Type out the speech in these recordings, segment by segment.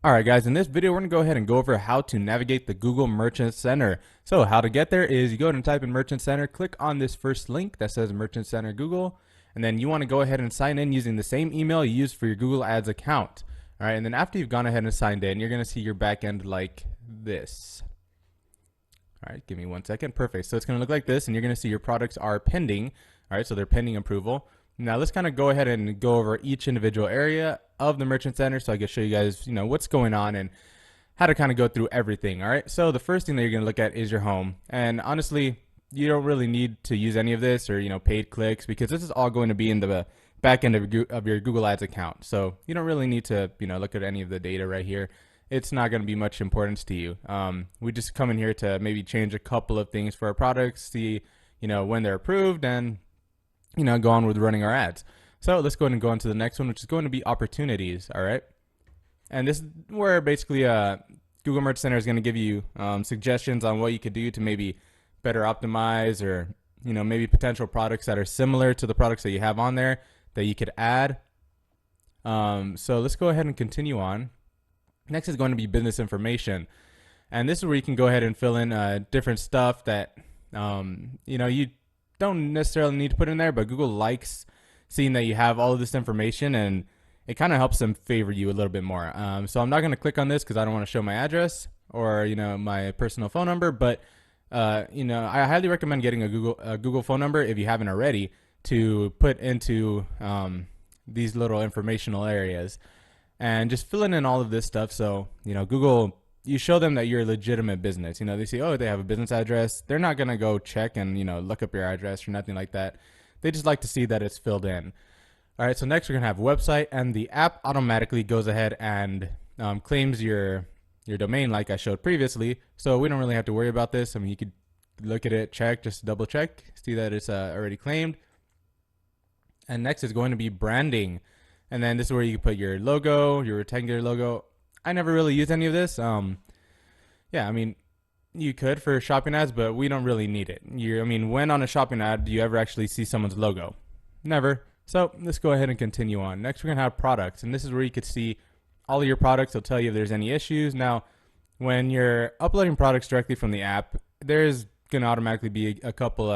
Alright guys, in this video we're going to go ahead and go over how to navigate the Google Merchant Center. So how to get there is you go ahead and type in Merchant Center, click on this first link that says Merchant Center Google, and then you want to go ahead and sign in using the same email you used for your Google Ads account. Alright, and then after you've gone ahead and signed in, you're going to see your back end like this. Alright, give me 1 second. Perfect. So it's going to look like this, and you're going to see your products are pending. Alright, so they're pending approval. Now let's kind of go ahead and go over each individual area of the Merchant Center so I can show you guys, what's going on and how to kind of go through everything. All right. So the first thing that you're going to look at is your home. And honestly, you don't really need to use any of this or, paid clicks, because this is all going to be in the back end of your Google Ads account. So you don't really need to, look at any of the data right here. It's not going to be much importance to you. We just come in here to maybe change a couple of things for our products, see, when they're approved, and go on with running our ads. So let's go ahead and go on to the next one, which is going to be opportunities. All right. And this is where basically Google Merchant Center is going to give you suggestions on what you could do to maybe better optimize, or, maybe potential products that are similar to the products that you have on there that you could add. So let's go ahead and continue on. Next is going to be business information. And this is where you can go ahead and fill in different stuff that, you don't necessarily need to put in there, but Google likes seeing that you have all of this information, and it kind of helps them favor you a little bit more. So I'm not going to click on this because I don't want to show my address or my personal phone number, but I highly recommend getting a Google phone number if you haven't already, to put into these little informational areas and just filling in all of this stuff. So Google, you show them that you're a legitimate business. They see, oh, they have a business address. They're not going to go check and, look up your address or nothing like that. They just like to see that it's filled in. All right, so next we're going to have website, and the app automatically goes ahead and claims your domain like I showed previously. So we don't really have to worry about this. I mean, you could look at it, check, just double check, see that it's already claimed. And next is going to be branding. And then this is where you can put your logo, your rectangular logo. I never really use any of this. Yeah, I mean, you could for shopping ads, but we don't really need it. When on a shopping ad do you ever actually see someone's logo? Never. So let's go ahead and continue on. Next, we're going to have products, and this is where you could see all of your products. It'll tell you if there's any issues. Now, when you're uploading products directly from the app, there's going to automatically be a couple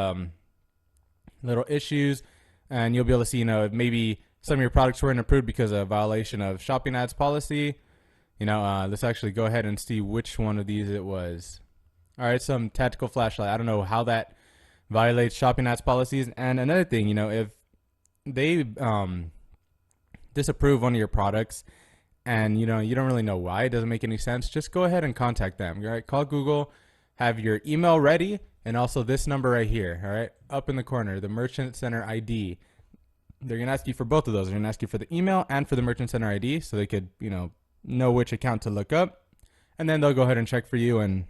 little issues, and you'll be able to see, if maybe some of your products weren't approved because of a violation of shopping ads policy. Let's actually go ahead and see which one of these it was. All right, some tactical flashlight. I don't know how that violates shopping ads policies. And another thing, if they disapprove one of your products and, you don't really know why, it doesn't make any sense, just go ahead and contact them. All right, call Google, have your email ready, and also this number right here, all right, up in the corner, the Merchant Center ID. They're going to ask you for both of those. They're going to ask you for the email and for the Merchant Center ID, so they could, know which account to look up, and then they'll go ahead and check for you and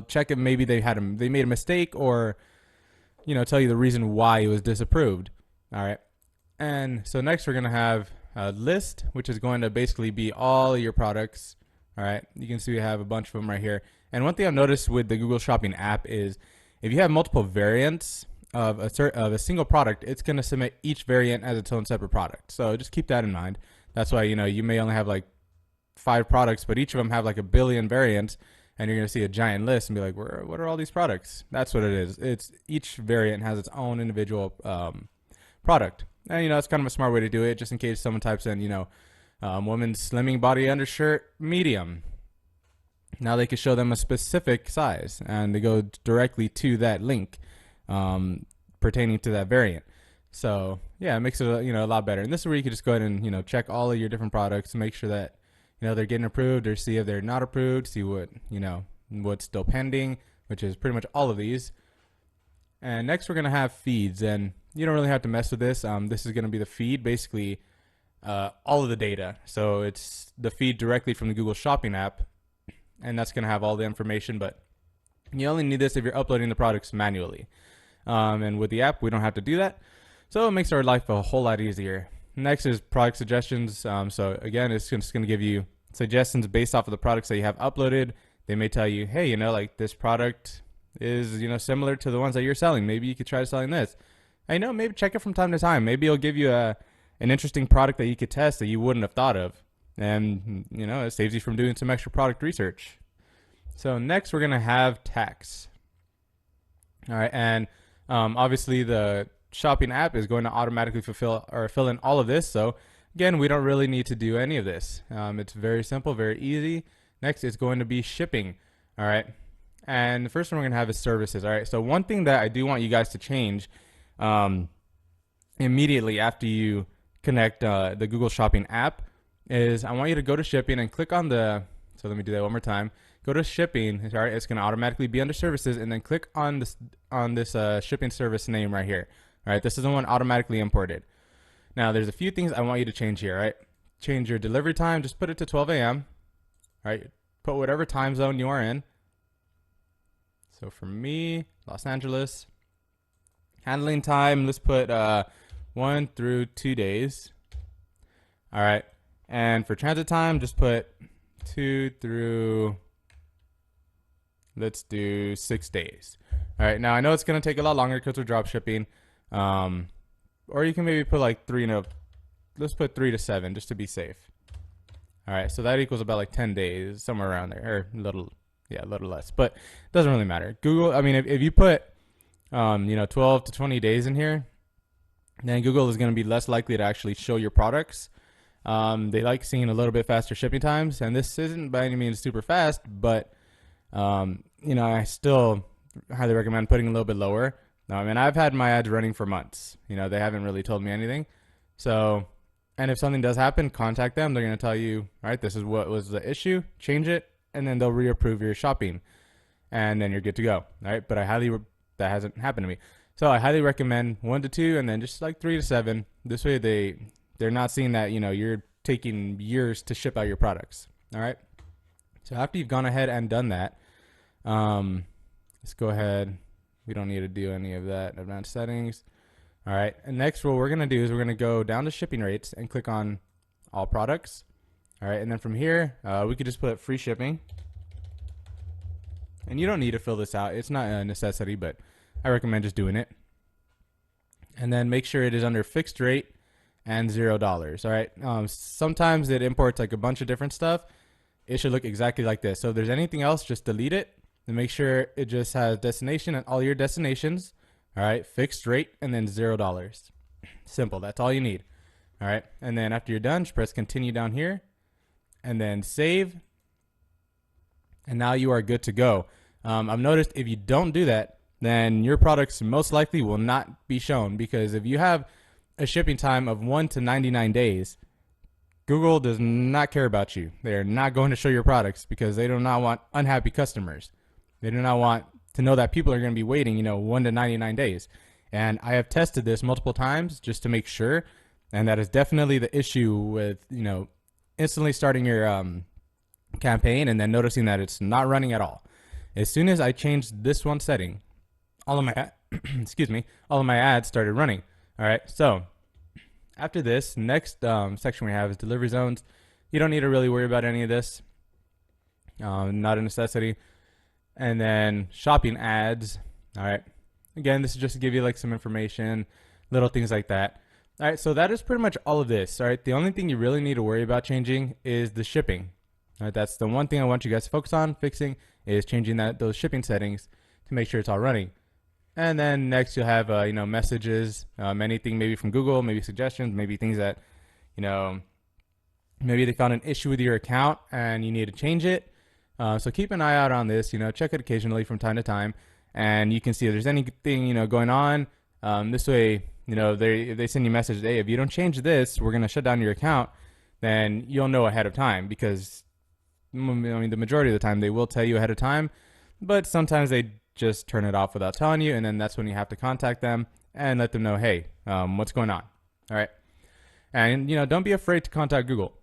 check if maybe they made a mistake, or tell you the reason why it was disapproved. All right, and so next we're gonna have a list, which is going to basically be all of your products. All right, you can see we have a bunch of them right here. And one thing I've noticed with the Google Shopping app is if you have multiple variants of a single product, it's going to submit each variant as its own separate product. So just keep that in mind. That's why you may only have like 5 products, but each of them have like a billion variants, and you're going to see a giant list and be like, what are all these products? That's what it is. It's each variant has its own individual product. And it's kind of a smart way to do it, just in case someone types in woman's slimming body undershirt medium. Now they can show them a specific size, and they go directly to that link pertaining to that variant. So yeah, it makes it a lot better. And this is where you can just go ahead and check all of your different products, make sure that they're getting approved, or see if they're not approved, see what what's still pending, which is pretty much all of these. And next we're gonna have feeds, and you don't really have to mess with this. This is gonna be the feed, basically all of the data. So it's the feed directly from the Google Shopping app, and that's gonna have all the information. But you only need this if you're uploading the products manually. And with the app, we don't have to do that. So it makes our life a whole lot easier. Next is product suggestions. So again, it's just going to give you suggestions based off of the products that you have uploaded. They may tell you, hey, like this product is, similar to the ones that you're selling. Maybe you could try selling this. And, maybe check it from time to time. Maybe it'll give you an interesting product that you could test that you wouldn't have thought of. and it saves you from doing some extra product research. So next we're gonna have tax. All right, and obviously the shopping app is going to automatically fulfill or fill in all of this. So again, we don't really need to do any of this. It's very simple, very easy. Next is going to be shipping. All right, and the first one we're gonna have is services. All right, so one thing that I do want you guys to change immediately after you connect the Google Shopping app is I want you to go to shipping and click on the, so let me do that one more time. Go to shipping, all right, it's going to automatically be under services, and then click on this shipping service name right here. All right, this is the one automatically imported. Now there's a few things I want you to change here, right? Change your delivery time, just put it to 12 a.m. All right, put whatever time zone you are in. So for me, Los Angeles. Handling time, let's put 1 through 2 days. All right, and for transit time, just put 2 through, let's do 6 days. All right, now I know it's gonna take a lot longer because we're drop shipping, or you can maybe put like 3 and let's put 3 to 7 just to be safe. All right, so that equals about like 10 days, somewhere around there, or a little less, but it doesn't really matter. Google, I mean, if you put 12 to 20 days in here, then Google is going to be less likely to actually show your products. They like seeing a little bit faster shipping times, and this isn't by any means super fast, but I still highly recommend putting a little bit lower. And I've had my ads running for months. They haven't really told me anything. So, and if something does happen, contact them. They're going to tell you, all right, this is what was the issue, change it, and then they'll reapprove your shopping, and then you're good to go. All right, but that hasn't happened to me. So I highly recommend 1 to 2, and then just like 3 to 7. This way they're not seeing that you're taking years to ship out your products. All right. So after you've gone ahead and done that, let's go ahead. We don't need to do any of that advanced settings. All right. And next, what we're gonna do is we're gonna go down to shipping rates and click on all products. All right. And then from here, we could just put free shipping. And you don't need to fill this out. It's not a necessity, but I recommend just doing it. And then make sure it is under fixed rate and $0. All right. Sometimes it imports like a bunch of different stuff. It should look exactly like this. So if there's anything else, just delete it and make sure it just has destination and all your destinations. All right. Fixed rate and then $0. Simple. That's all you need. All right. And then after you're done, just press continue down here and then save. And now you are good to go. I've noticed if you don't do that, then your products most likely will not be shown, because if you have a shipping time of 1 to 99 days, Google does not care about you. They are not going to show your products because they do not want unhappy customers. They do not want to know that people are going to be waiting, 1 to 99 days. And I have tested this multiple times just to make sure, and that is definitely the issue with, instantly starting your campaign and then noticing that it's not running at all. As soon as I changed this one setting, all of my all of my ads started running. All right, so after this, next section we have is delivery zones. You don't need to really worry about any of this. Not a necessity. And then shopping ads. All right, again, this is just to give you like some information, little things like that. All right, so that is pretty much all of this. All right, the only thing you really need to worry about changing is the shipping. All right, that's the one thing I want you guys to focus on fixing, is changing those shipping settings to make sure it's all running. And then next you'll have messages, anything maybe from Google, maybe suggestions, maybe things that maybe they found an issue with your account and you need to change it. So keep an eye out on this. Check it occasionally from time to time, and you can see if there's anything going on. This way, if they send you a message, hey, if you don't change this, we're gonna shut down your account. Then you'll know ahead of time, because the majority of the time they will tell you ahead of time, but sometimes they just turn it off without telling you, and then that's when you have to contact them and let them know, hey, what's going on. All right. And don't be afraid to contact Google.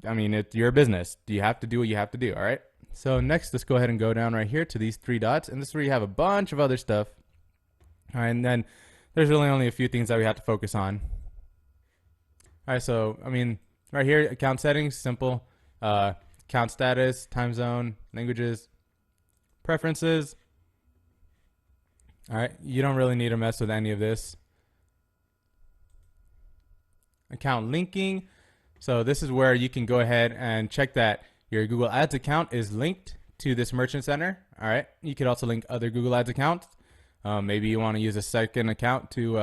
I mean, it's your business. You have to do what you have to do. All right. So next, let's go ahead and go down right here to these 3 dots, and this is where you have a bunch of other stuff. All right, and then there's really only a few things that we have to focus on. All right, so right here, account settings, simple. Account status, time zone, languages, preferences. All right, you don't really need to mess with any of this. Account linking. So this is where you can go ahead and check that your Google Ads account is linked to this merchant center. All right. You could also link other Google Ads accounts. Maybe you want to use a second account to,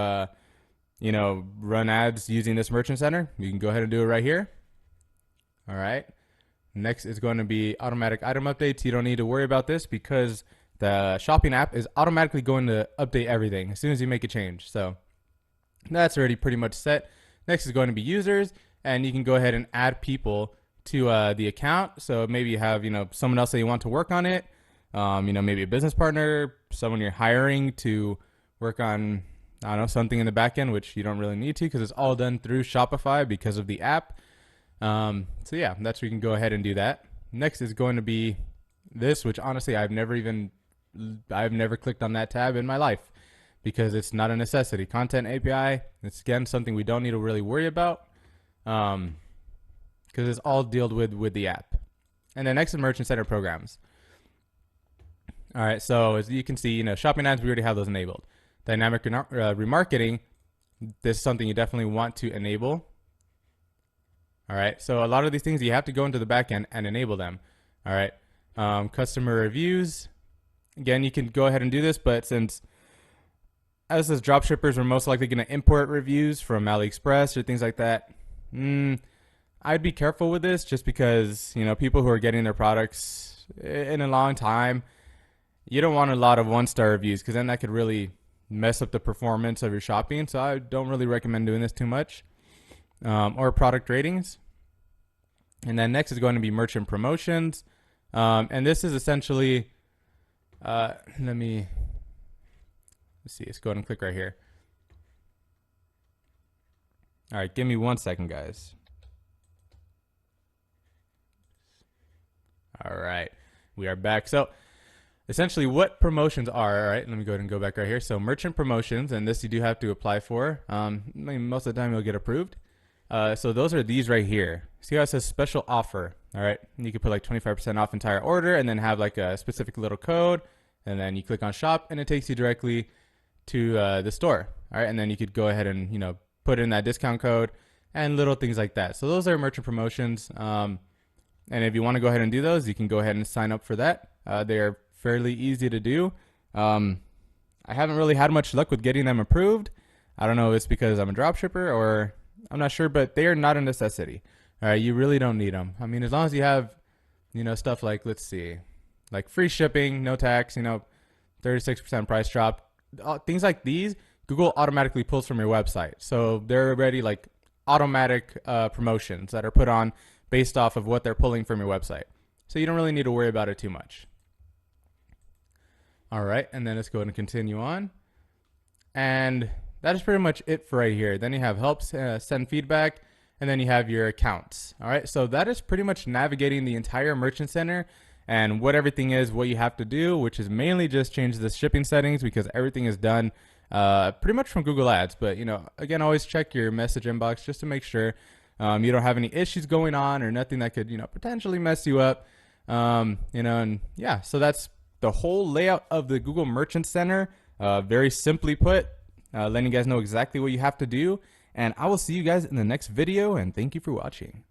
run ads using this merchant center. You can go ahead and do it right here. All right. Next is going to be automatic item updates. You don't need to worry about this because the shopping app is automatically going to update everything as soon as you make a change. So that's already pretty much set. Next is going to be users, and you can go ahead and add people to the account. So maybe you have someone else that you want to work on it. Maybe a business partner, someone you're hiring to work on something in the back end, which you don't really need to because it's all done through Shopify because of the app. So yeah, that's where you can go ahead and do that. Next is going to be this, which honestly I've never clicked on that tab in my life because it's not a necessity. Content API, it's again something we don't need to really worry about because it's all dealt with the app. And then next is Merchant Center programs. All right, so as you can see, shopping ads, we already have those enabled. Dynamic remarketing, this is something you definitely want to enable. All right, so a lot of these things you have to go into the back end and enable them. All right, customer reviews. Again, you can go ahead and do this, but since us as dropshippers, we're most likely going to import reviews from AliExpress or things like that. I'd be careful with this just because, people who are getting their products in a long time, you don't want a lot of one-star reviews because then that could really mess up the performance of your shopping. So I don't really recommend doing this too much. Or product ratings. And then next is going to be merchant promotions. And this is essentially, let's see, let's go ahead and click right here. All right, give me 1 second, guys. All right, we are back. So essentially what promotions are, all right, let me go ahead and go back right here. So merchant promotions, and this you do have to apply for. Most of the time you'll get approved. So those are these right here. See how it says special offer? All right, and you can put like 25% off entire order and then have like a specific little code, and then you click on shop and it takes you directly to the store. All right, and then you could go ahead and put in that discount code and little things like that. So those are merchant promotions. And if you want to go ahead and do those, you can go ahead and sign up for that. They are fairly easy to do. I haven't really had much luck with getting them approved. I don't know if it's because I'm a dropshipper or I'm not sure, but they are not a necessity. All right, you really don't need them. I mean, as long as you have, stuff like, let's see, like free shipping, no tax, 36% price drop, things like these, Google automatically pulls from your website. So they're already like automatic promotions that are put on based off of what they're pulling from your website. So you don't really need to worry about it too much. All right, and then let's go ahead and continue on. And that is pretty much it for right here. Then you have help, send feedback, and then you have your accounts. All right, so that is pretty much navigating the entire merchant center and what everything is, what you have to do, which is mainly just change the shipping settings because everything is done pretty much from Google Ads. But again, always check your message inbox just to make sure you don't have any issues going on or nothing that could potentially mess you up. And yeah, so that's the whole layout of the Google Merchant Center. Very simply put. Letting you guys know exactly what you have to do. And I will see you guys in the next video, and thank you for watching.